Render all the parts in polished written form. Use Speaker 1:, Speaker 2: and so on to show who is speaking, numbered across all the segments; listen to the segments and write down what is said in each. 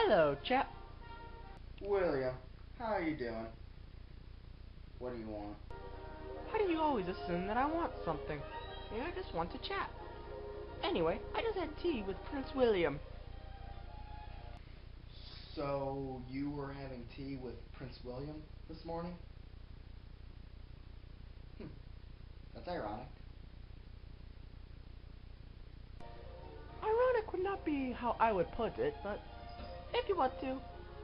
Speaker 1: Hello, chap.
Speaker 2: William, how are you doing? What do you want?
Speaker 1: Why do you always assume that I want something? Maybe I just want to chat. Anyway, I just had tea with Prince William.
Speaker 2: So, you were having tea with Prince William this morning? That's ironic.
Speaker 1: Ironic would not be how I would put it, but if you want to,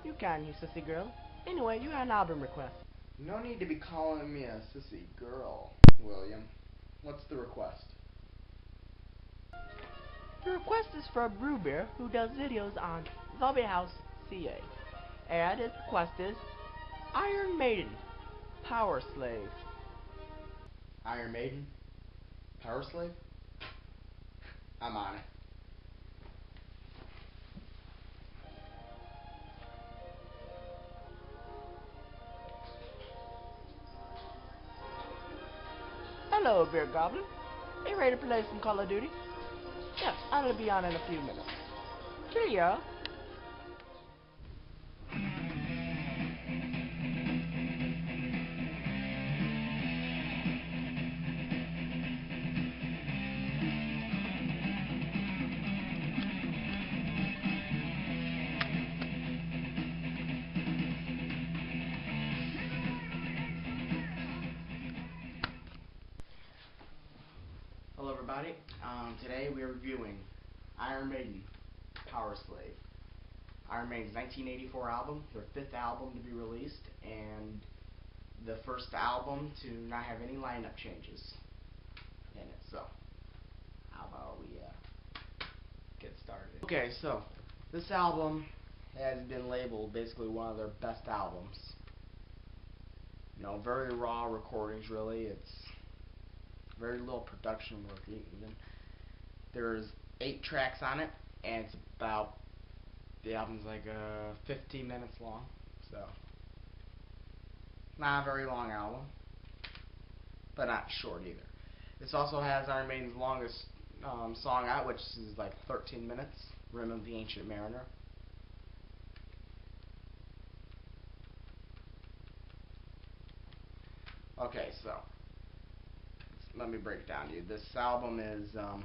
Speaker 1: you can, you sissy girl. Anyway, you had an album request.
Speaker 2: No need to be calling me a sissy girl, William. What's the request?
Speaker 1: The request is for a brew beer who does videos on Zombie House CA. And his request is Iron Maiden, Powerslave.
Speaker 2: Iron Maiden? Powerslave? I'm on it.
Speaker 1: Hello, Beer Goblin. Are you ready to play some Call of Duty? Yes, I'm gonna be on in a few minutes. See ya.
Speaker 2: Hello everybody, today we are reviewing Iron Maiden, Powerslave. Iron Maiden's 1984 album, their 5th album to be released, and the first album to not have any lineup changes in it. So, how about we get started? Okay, so this album has been labeled basically one of their best albums. You know, very raw recordings really. It's very little production work even. There's 8 tracks on it, and it's about, the album's like 15 minutes long, so not a very long album, but not short either. This also has Iron Maiden's longest song out, which is like 13 minutes, Rim of the Ancient Mariner. Okay, so let me break it down to you. This album is a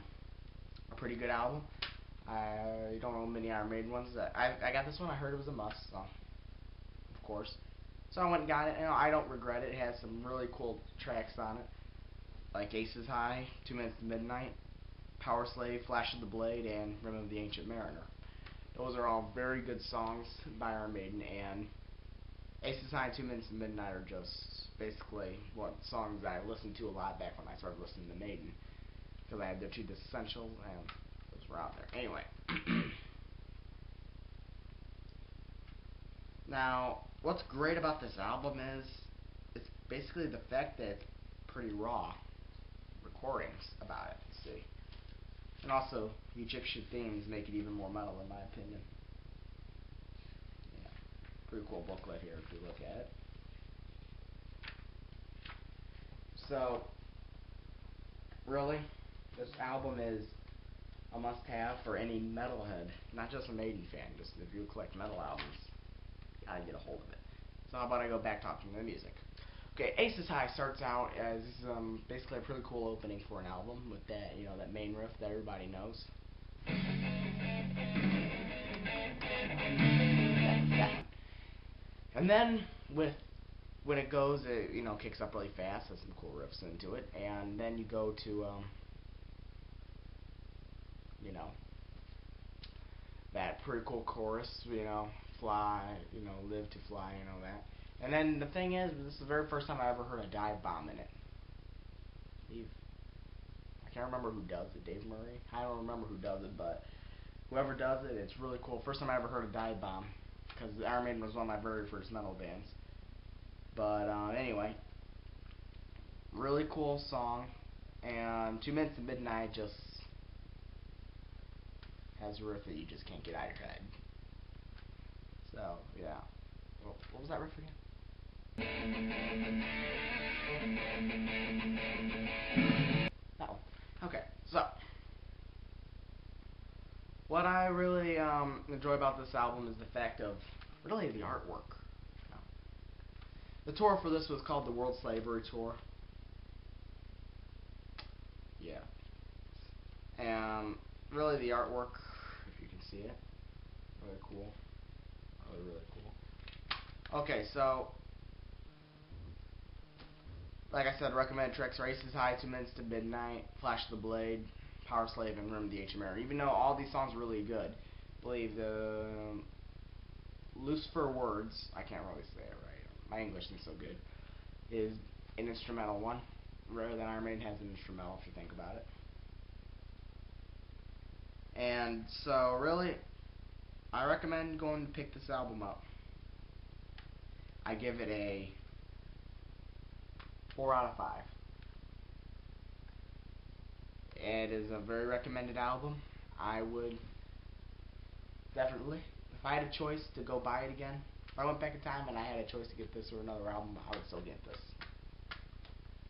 Speaker 2: pretty good album. I don't know many Iron Maiden ones. I got this one. I heard it was a must, so of course. So I went and got it. You know, I don't regret it. It has some really cool tracks on it, like Aces High, 2 Minutes to Midnight, Powerslave, Flash of the Blade, and Rim of the Ancient Mariner. Those are all very good songs by Iron Maiden, and Aces High and 2 Minutes to Midnight are just basically what songs I listened to a lot back when I started listening to Maiden, because I had their 2 Disc Essentials, and those were out there. Anyway. Now, what's great about this album is it's basically the fact that it's pretty raw recordings about it, you see. And also, Egyptian themes make it even more metal in my opinion. Yeah, pretty cool booklet here if you look at it. So, really, this album is a must-have for any metalhead, not just a Maiden fan. Just if you collect metal albums, you gotta get a hold of it. So how about I go back talking to the music? Okay, Aces High starts out as basically a pretty cool opening for an album with that, you know, that main riff that everybody knows. And then when it goes, it, you know, kicks up really fast, has some cool riffs into it, and then you go to you know, that pretty cool chorus, you know, fly, you know, live to fly, you know that. And then the thing is, this is the very first time I ever heard a dive bomb in it. I can't remember who does it, Dave Murray? I don't remember who does it, but whoever does it, it's really cool. First time I ever heard a dive bomb, because Iron Maiden was one of my very first metal bands. But anyway, really cool song, and 2 Minutes to Midnight just has a riff that you just can't get out of your head. So, yeah. What was that riff again? That one. Okay, so What I really enjoy about this album is the fact of really the artwork. You know. The tour for this was called the World Slavery Tour. Yeah. And really the artwork, if you can see it, really cool. Really, really cool. Okay, so like I said, recommended tracks: Races High, 2 Minutes to Midnight, Flash of the Blade, Powerslave, and Remember the Ancient Mariner. Even though all these songs are really good, I believe the Lucifer Words, I can't really say it right, my English isn't so good, is an instrumental one. Rare that Iron Maiden has an instrumental, if you think about it. And so, really, I recommend going to pick this album up. I give it a 4 out of 5. It is a very recommended album. I would definitely, if I had a choice to go buy it again, if I went back in time and I had a choice to get this or another album, I would still get this.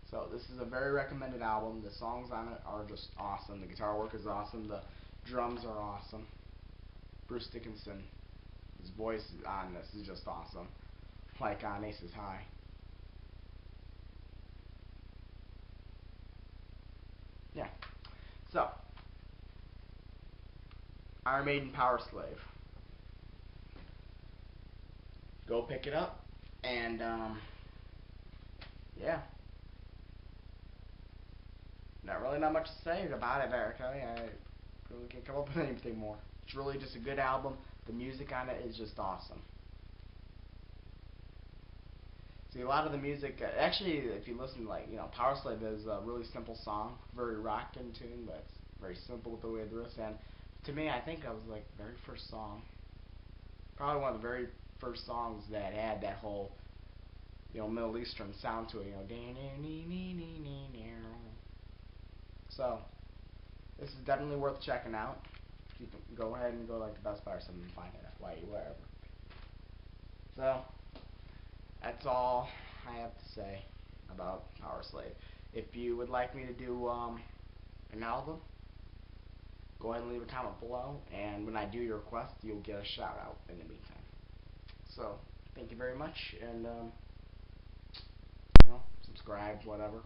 Speaker 2: So this is a very recommended album. The songs on it are just awesome. The guitar work is awesome. The drums are awesome. Bruce Dickinson, his voice on this is just awesome. Like on Aces High. Yeah. So, Iron Maiden Powerslave. Go pick it up. And, yeah. Not much to say about it, okay? I really can't come up with anything more. It's really just a good album. The music on it is just awesome. See, a lot of the music, actually, if you listen, like, Powerslave is a really simple song, very rock in tune, but it's very simple with the way it is. And to me, I think that was like the very first song, probably one of the very first songs that had that whole, Middle Eastern sound to it, So, this is definitely worth checking out. You can go ahead and go like to Best Buy or something and find it at FYE, wherever. So, that's all I have to say about Powerslave. If you would like me to do an album, go ahead and leave a comment below, and when I do your request, you'll get a shout out in the meantime. So, thank you very much, and subscribe, whatever.